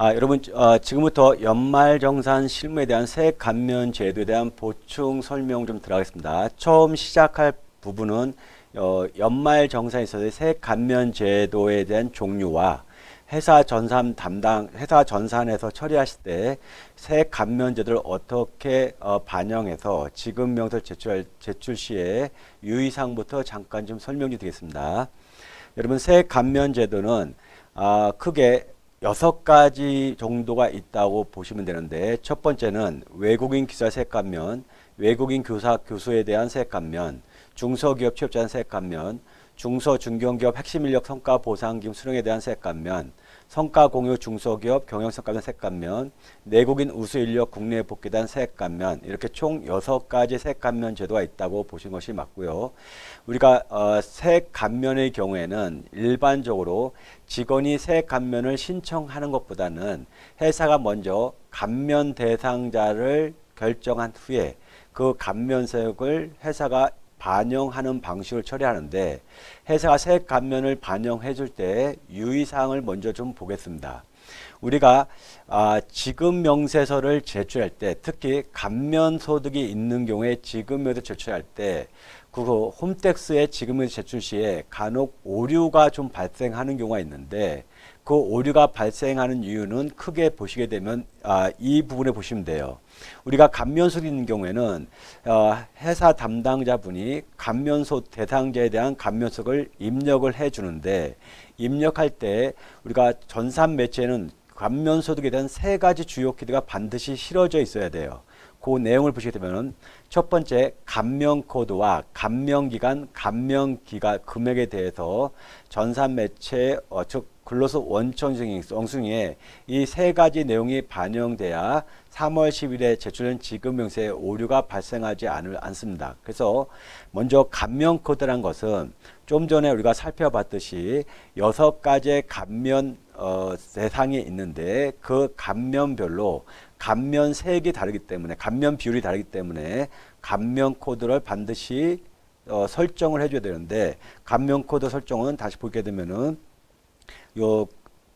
여러분, 지금부터 연말정산 실무에 대한 세액 감면 제도에 대한 보충 설명 좀 들어가겠습니다. 처음 시작할 부분은 연말정산에 있어서 세액 감면 제도에 대한 종류와 회사 전산에서 처리하실 때 세액 감면 제도를 어떻게 반영해서 지급 명세를 제출 시에 유의사항부터 잠깐 좀 설명 좀 드리겠습니다. 여러분, 세액 감면 제도는 크게 6가지 정도가 있다고 보시면 되는데, 첫 번째는 외국인 기사 세액 감면, 외국인 교수에 대한 세액 감면, 중소기업 취업자에 대한 세액 감면, 중소중견기업 핵심 인력 성과 보상금 수령에 대한 세액 감면, 성과 공유 중소기업 경영성과면 세액 감면, 내국인 우수 인력 국내에 복귀에 대한 세액 감면, 이렇게 총 6가지 세액 감면 제도가 있다고 보시는 것이 맞고요. 우리가 세액 감면의 경우에는 일반적으로 직원이 세액 감면을 신청하는 것보다는 회사가 먼저 감면 대상자를 결정한 후에 그 감면세액을 회사가 반영하는 방식을 처리하는데, 회사가 세액 감면을 반영해 줄 때 유의사항을 먼저 좀 보겠습니다. 우리가 지급명세서를 제출할 때, 특히 감면소득이 있는 경우에 지급명세 제출할 때 그 홈택스의 지급명세 제출 시에 간혹 오류가 좀 발생하는 경우가 있는데, 그 오류가 발생하는 이유는 크게 보시게 되면 이 부분에 보시면 돼요. 우리가 감면소득이 있는 경우에는 회사 담당자분이 감면소 대상자에 대한 감면소득을 입력을 해주는데, 입력할 때 우리가 전산 매체에는 감면소득에 대한 3가지 주요 키드가 반드시 실어져 있어야 돼요. 그 내용을 보시게 되면, 첫 번째 감면 코드와 감면 기간, 감면 금액에 대해서 전산 매체 즉 근로소 원천 영수증에 이 3가지 내용이 반영돼야 3월 10일에 제출된 지급명세에 오류가 발생하지 않습니다. 그래서 먼저 감면 코드란 것은 좀 전에 우리가 살펴봤듯이 6가지의 감면 대상이 있는데, 그 감면별로 감면 세액이 다르기 때문에, 감면 비율이 다르기 때문에 감면 코드를 반드시 설정을 해줘야 되는데, 감면 코드 설정은 다시 보게 되면은 요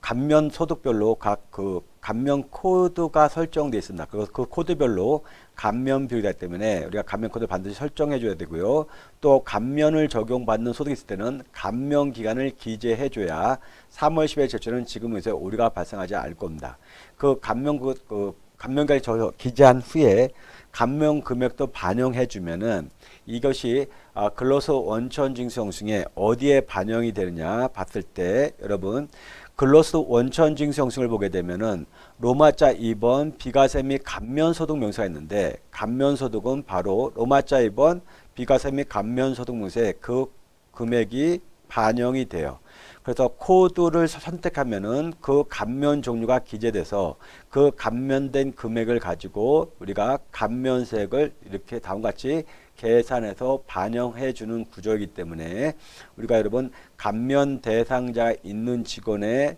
감면 소득별로 각 그 감면 코드가 설정되어 있습니다. 그 코드별로 감면 비율이 되기 때문에 우리가 감면 코드를 반드시 설정해 줘야 되고요. 또 감면을 적용받는 소득이 있을 때는 감면 기간을 기재해 줘야 3월 10일 제출은 지급명세에 오류가 발생하지 않을 겁니다. 그 감면 기간을 기재한 후에 감면 금액도 반영해 주면은 이것이 근로소 원천징수 영수증에 어디에 반영이 되느냐 봤을 때, 여러분 근로소 원천징수 영수증을 보게 되면은 로마자 2번 비과세 및 감면소득 명세가 있는데, 감면소득은 바로 로마자 2번 비과세 및 감면소득 명세에 그 금액이 반영이 돼요. 그래서 코드를 선택하면은 그 감면 종류가 기재돼서 그 감면된 금액을 가지고 우리가 감면세액을 이렇게 다음과 같이 계산해서 반영해 주는 구조이기 때문에, 우리가 여러분 감면 대상자가 있는 직원의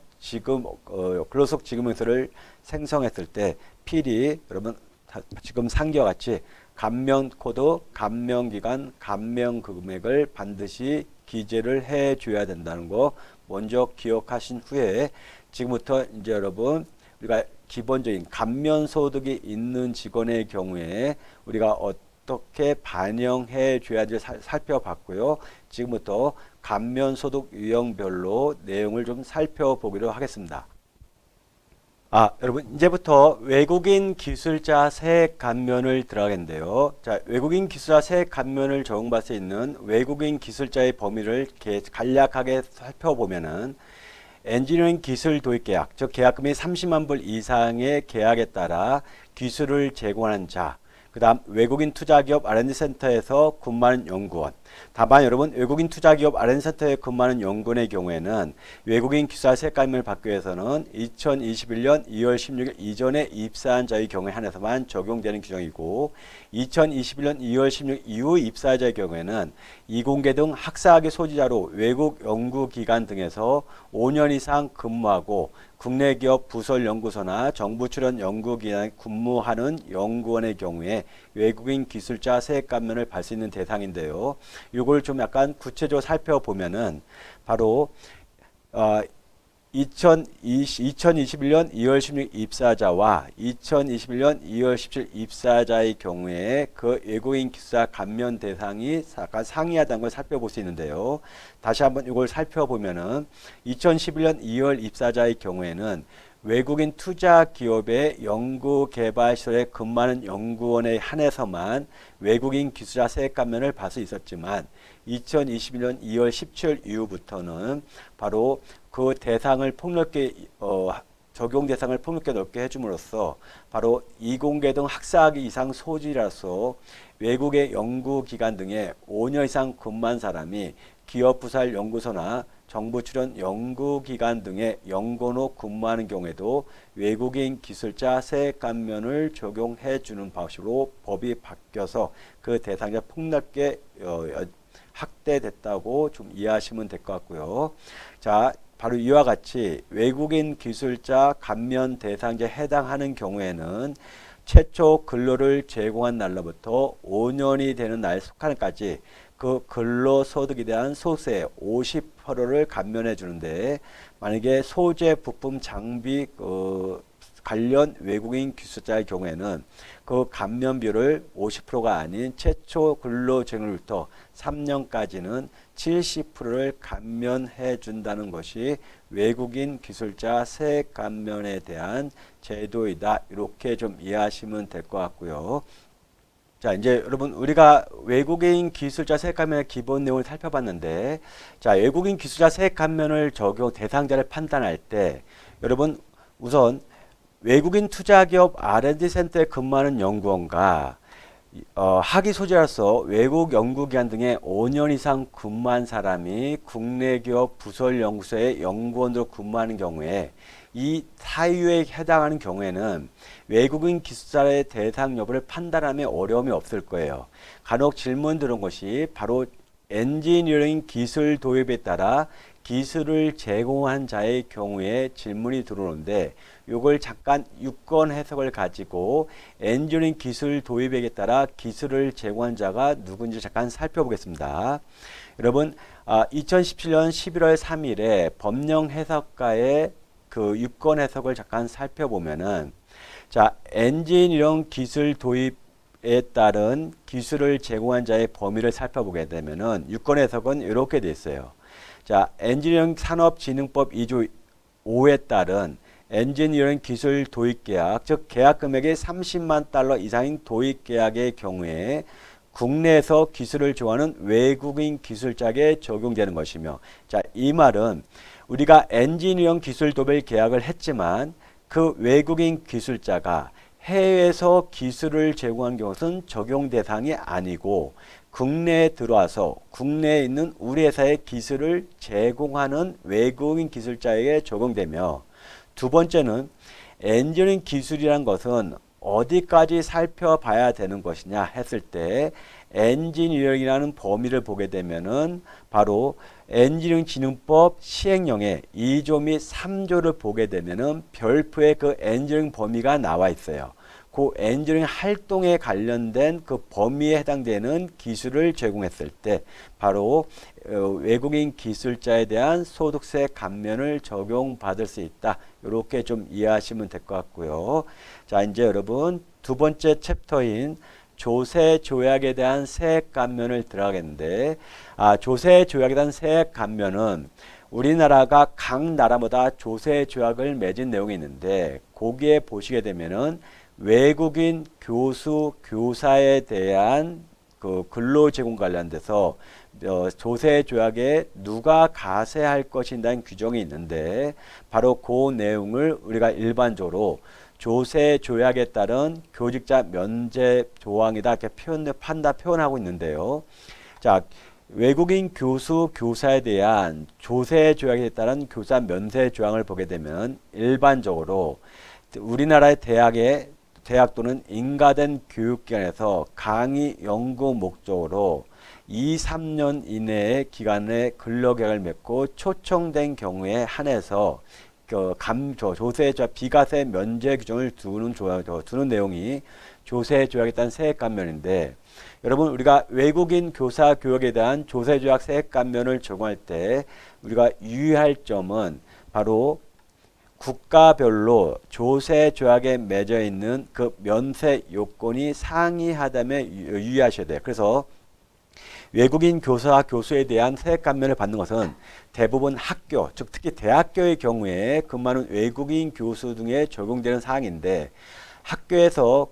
근로소득 지급명세를 생성했을 때 필히 여러분 지금 상기와 같이 감면 코드, 감면 기간, 감면 금액을 반드시 기재를 해 줘야 된다는 거 먼저 기억하신 후에, 지금부터 이제 여러분 우리가 기본적인 감면 소득이 있는 직원의 경우에 우리가 어떻게 반영해 줘야지 살펴봤고요. 지금부터 감면 소득 유형별로 내용을 좀 살펴보기로 하겠습니다. 여러분 이제부터 외국인 기술자 세액 감면을 들어가겠는데요. 자, 외국인 기술자 세액 감면을 적용받을 수 있는 외국인 기술자의 범위를 간략하게 살펴보면은, 엔지니어링 기술 도입 계약, 즉 계약금이 30만 불 이상의 계약에 따라 기술을 제공하는 자, 그 다음 외국인 투자기업 R&D 센터에서 근무하는 연구원. 다만 여러분 외국인 투자기업 R&D 센터에 근무하는 연구원의 경우에는 외국인 기술자 세액 감면을 받기 위해서는 2021년 2월 16일 이전에 입사한 자의 경우에 한해서만 적용되는 규정이고, 2021년 2월 16일 이후 입사자의 경우에는 이공계 등 학사학위 소지자로 외국 연구기관 등에서 5년 이상 근무하고 국내 기업 부설 연구소나 정부 출연 연구기관에 근무하는 연구원의 경우에 외국인 기술자 세액 감면을 받을 수 있는 대상인데요. 이걸 좀 약간 구체적으로 살펴보면은 바로 2021년 2월 16일 입사자와 2021년 2월 17일 입사자의 경우에 그 외국인 기술자 감면 대상이 약간 상이하다는 걸 살펴볼 수 있는데요. 다시 한번 이걸 살펴보면은 2011년 2월 입사자의 경우에는 외국인 투자 기업의 연구 개발 시설에 근무하는 연구원에 한해서만 외국인 기술자 세액 감면을 받을 수 있었지만 2021년 2월 17일 이후부터는 바로 그 대상을 폭넓게 적용 대상을 폭넓게 넓게 해줌으로써 바로 이공계 등 학사학위 이상 소지라서 외국의 연구기관 등에 5년 이상 근무한 사람이 기업 부설 연구소나 정부 출연 연구기관 등의 연구원으로 근무하는 경우에도 외국인 기술자 세액 감면을 적용해 주는 방식으로 법이 바뀌어서 그 대상자 폭넓게 확대됐다고 좀 이해하시면 될 것 같고요. 자, 바로 이와 같이 외국인 기술자 감면 대상자에 해당하는 경우에는 최초 근로를 제공한 날로부터 5년이 되는 날에 속하는까지 그 근로소득에 대한 소세 50%를 감면해 주는데, 만약에 소재, 부품, 장비 관련 외국인 기술자의 경우에는 그 감면 비율을 50%가 아닌 최초 근로제공일부터 3년까지는 70%를 감면해 준다는 것이 외국인 기술자 세액 감면에 대한 제도이다. 이렇게 좀 이해하시면 될 것 같고요. 자, 이제 여러분 우리가 외국인 기술자 세액 감면의 기본 내용을 살펴봤는데, 자, 외국인 기술자 세액 감면을 적용 대상자를 판단할 때 여러분 우선 외국인 투자기업 R&D 센터에 근무하는 연구원과 학위 소재로서 외국 연구기관 등에 5년 이상 근무한 사람이 국내 기업 부설 연구소의 연구원으로 근무하는 경우에 이 사유에 해당하는 경우에는 외국인 기술자의 대상 여부를 판단함에 어려움이 없을 거예요. 간혹 질문 들은 것이 바로 엔지니어링 기술 도입에 따라 기술을 제공한 자의 경우에 질문이 들어오는데, 이걸 잠깐 유권 해석을 가지고 엔지니어링 기술 도입에 따라 기술을 제공한 자가 누군지 잠깐 살펴보겠습니다. 여러분 2017년 11월 3일에 법령 해석가의 그 유권 해석을 잠깐 살펴보면은, 자, 엔지니어링 기술 도입에 따른 기술을 제공한 자의 범위를 살펴보게 되면은 유권 해석은 이렇게 돼 있어요. 자, 엔지니어링 산업진흥법 2조 5에 따른 엔지니어링 기술 도입 계약, 즉 계약 금액이 30만 달러 이상인 도입 계약의 경우에 국내에서 기술을 제공하는 외국인 기술자에게 적용되는 것이며, 자, 이 말은 우리가 엔지니어링 기술 도입 계약을 했지만 그 외국인 기술자가 해외에서 기술을 제공한 경우는 적용 대상이 아니고 국내에 들어와서 국내에 있는 우리 회사의 기술을 제공하는 외국인 기술자에게 적용되며, 두 번째는 엔지니어링 기술이란 것은 어디까지 살펴봐야 되는 것이냐 했을 때 엔지니어링이라는 범위를 보게 되면은 바로 엔지니어링 진흥법 시행령의 2조 및 3조를 보게 되면은 별표의 그 엔지니어링 범위가 나와 있어요. 그 엔지니어링 활동에 관련된 그 범위에 해당되는 기술을 제공했을 때 바로 외국인 기술자에 대한 소득세 감면을 적용받을 수 있다. 이렇게 좀 이해하시면 될 것 같고요. 자, 이제 여러분 두 번째 챕터인 조세 조약에 대한 세액 감면을 들어가겠는데, 조세 조약에 대한 세액 감면은 우리나라가 각 나라마다 조세 조약을 맺은 내용이 있는데, 거기에 보시게 되면은 외국인 교수, 교사에 대한 그 근로 제공 관련돼서 조세 조약에 누가 가세할 것인다는 규정이 있는데, 바로 그 내용을 우리가 일반적으로 조세 조약에 따른 교직자 면제 조항이다 이렇게 표현하고 있는데요. 자, 외국인 교수, 교사에 대한 조세 조약에 따른 교사 면세 조항을 보게 되면 일반적으로 우리나라의 대학 또는 인가된 교육기관에서 강의 연구 목적으로 2, 3년 이내의 기간에 근로계약을 맺고 초청된 경우에 한해서 조세 비과세 면제 규정을 두는 내용이 조세 조약에 따른 세액 감면인데, 여러분 우리가 외국인 교사 교육에 대한 조세 조약 세액 감면을 적용할 때 우리가 유의할 점은 바로 국가별로 조세 조약에 맺어 있는 그 면세 요건이 상이하다면 유의하셔야 돼요. 그래서 외국인 교사와 교수에 대한 세액 감면을 받는 것은 대부분 학교, 즉 특히 대학교의 경우에 근무하는 외국인 교수 등에 적용되는 사항인데 학교에서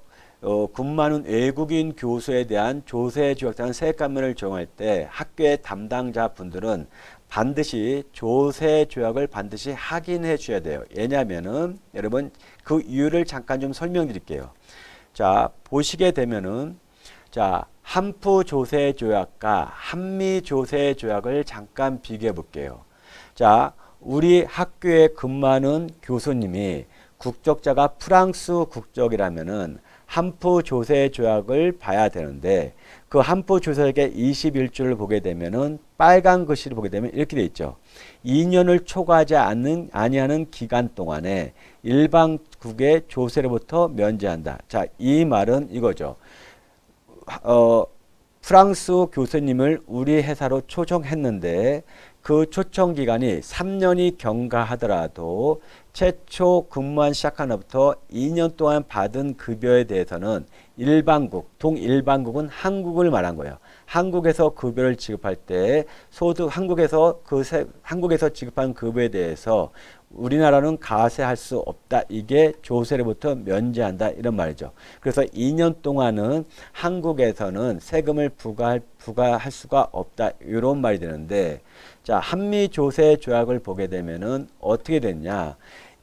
근무하는 외국인 교수에 대한 조세 조약상 세액 감면을 적용할 때 학교의 담당자 분들은 반드시 조세 조약을 반드시 확인해 주셔야 돼요. 왜냐하면은 여러분 그 이유를 잠깐 좀 설명드릴게요. 자, 보시게 되면은 자, 한프 조세 조약과 한미 조세 조약을 잠깐 비교해 볼게요. 자, 우리 학교에 근무하는 교수님이 국적자가 프랑스 국적이라면은 한프 조세 조약을 봐야 되는데 그 한프 조세액의 21조를 보게 되면은 빨간 글씨를 보게 되면 이렇게 돼 있죠. 2년을 초과하지 아니하는 기간 동안에 일반국의 조세로부터 면제한다. 자, 이 말은 이거죠. 프랑스 교수님을 우리 회사로 초청했는데 그 초청 기간이 3년이 경과하더라도 최초 근무한 시작한 날부터 2년 동안 받은 급여에 대해서는 일반국, 동일반국은 한국을 말한 거예요. 한국에서 급여를 지급할 때 소득 한국에서 지급한 급여에 대해서 우리나라는 가세할 수 없다. 이게 조세로부터 면제한다. 이런 말이죠. 그래서 2년 동안은 한국에서는 세금을 부과할 수가 없다. 이런 말이 되는데 자, 한미 조세 조약을 보게 되면은 어떻게 됐냐?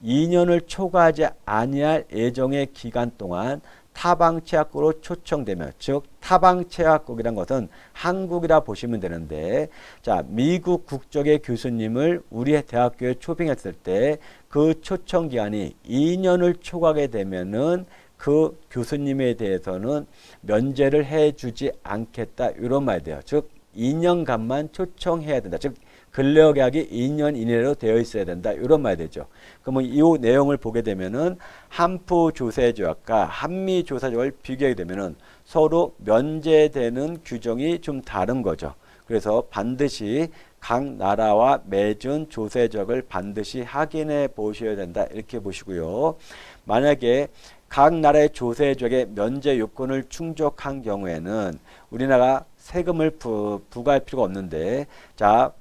2년을 초과하지 아니할 예정의 기간 동안 타방채학국으로 초청되면 즉 타방채학국이란 것은 한국이라 보시면 되는데 자 미국 국적의 교수님을 우리 대학교에 초빙했을 때 그 초청 기간이 2년을 초과하게 되면은 그 교수님에 대해서는 면제를 해주지 않겠다 이런 말이 돼요. 즉 2년간만 초청해야 된다. 즉 근로계약이 2년 이내로 되어 있어야 된다. 이런 말이 되죠. 그러면 이 내용을 보게 되면은 한프 조세 조약과 한미 조세 조약을 비교하게 되면은 서로 면제되는 규정이 좀 다른 거죠. 그래서 반드시 각 나라와 맺은 조세 조약을 반드시 확인해 보셔야 된다. 이렇게 보시고요. 만약에 각 나라의 조세 조약의 면제 요건을 충족한 경우에는 우리나라가 세금을 부과할 필요가 없는데 자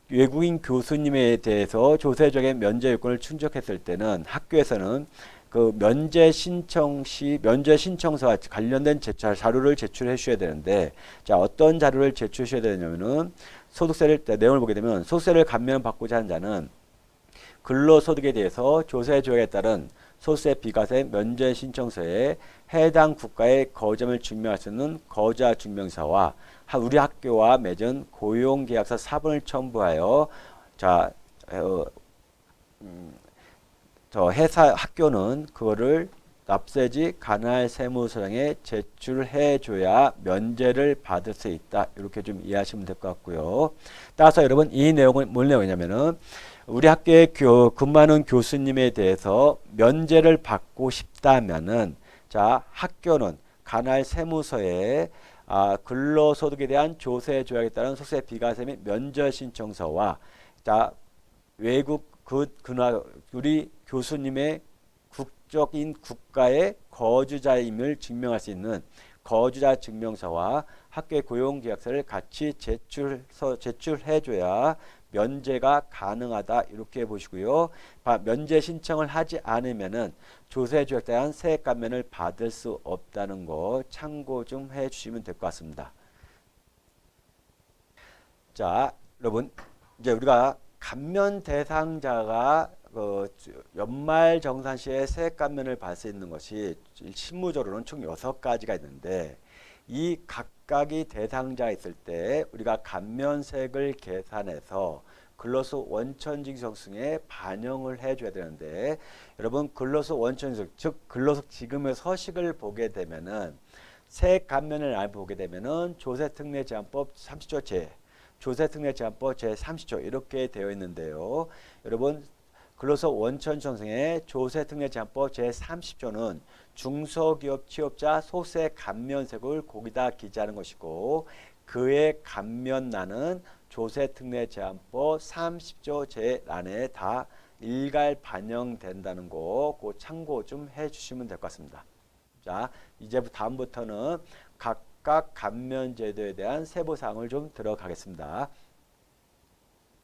외국인 교수님에 대해서 조세 조약의 면제 요건을 충족했을 때는 학교에서는 그 면제 신청 시 면제 신청서와 관련된 자료를 제출해 주셔야 되는데 자 어떤 자료를 제출해 주셔야 되냐면은 소득세를 내용을 보게 되면 소득세를 감면받고자 하는 자는 근로소득에 대해서 조세 조약에 따른 소득세 비과세 면제 신청서에 해당 국가의 거점을 증명할 수 있는 거주자 증명서와 우리 학교와 맺은 고용계약서 사본을 첨부하여 자 저 회사 학교는 그거를 납세지 관할 세무서장에 제출해 줘야 면제를 받을 수 있다. 이렇게 좀 이해하시면 될 것 같고요. 따라서 여러분 이 내용은 뭘 내용이냐면은 우리 학교에 근무하는 교수님에 대해서 면제를 받고 싶다면은 자 학교는 관할 세무서에 근로소득에 대한 조세 조약에 따른 소득세 비과세 및 면제 신청서와 자 외국 우리 교수님의 국적인 국가의 거주자임을 증명할 수 있는 거주자 증명서와 학교의 고용계약서를 같이 제출해줘야 면제가 가능하다 이렇게 보시고요. 면제 신청을 하지 않으면은 조세조약에 대한 세액 감면을 받을 수 없다는 거 참고 좀 해주시면 될 것 같습니다. 자, 여러분 이제 우리가 감면 대상자가 연말정산시에 세액 감면을 받을 수 있는 것이 실무적으로는 총 6가지가 있는데 이 각각의 대상자가 있을 때 우리가 감면세액을 계산해서 근로소 원천징수성에 반영을 해줘야 되는데 여러분 근로소 원천징수 즉 근로소 지급의 서식을 보게 되면은 세액 감면을 안 보게 되면은 조세특례제한법 30조 조세특례제한법 제30조 이렇게 되어 있는데요. 여러분 근로소 원천전생의 조세특례제한법 제30조는 중소기업 취업자 소세 감면세액을 거기다 기재하는 것이고 그에 감면란은 조세특례제한법 30조 제란에 다 일괄 반영된다는 거 그 참고 좀 해주시면 될 것 같습니다. 자, 이제 다음부터는 각각 감면 제도에 대한 세부 사항을 좀 들어가겠습니다.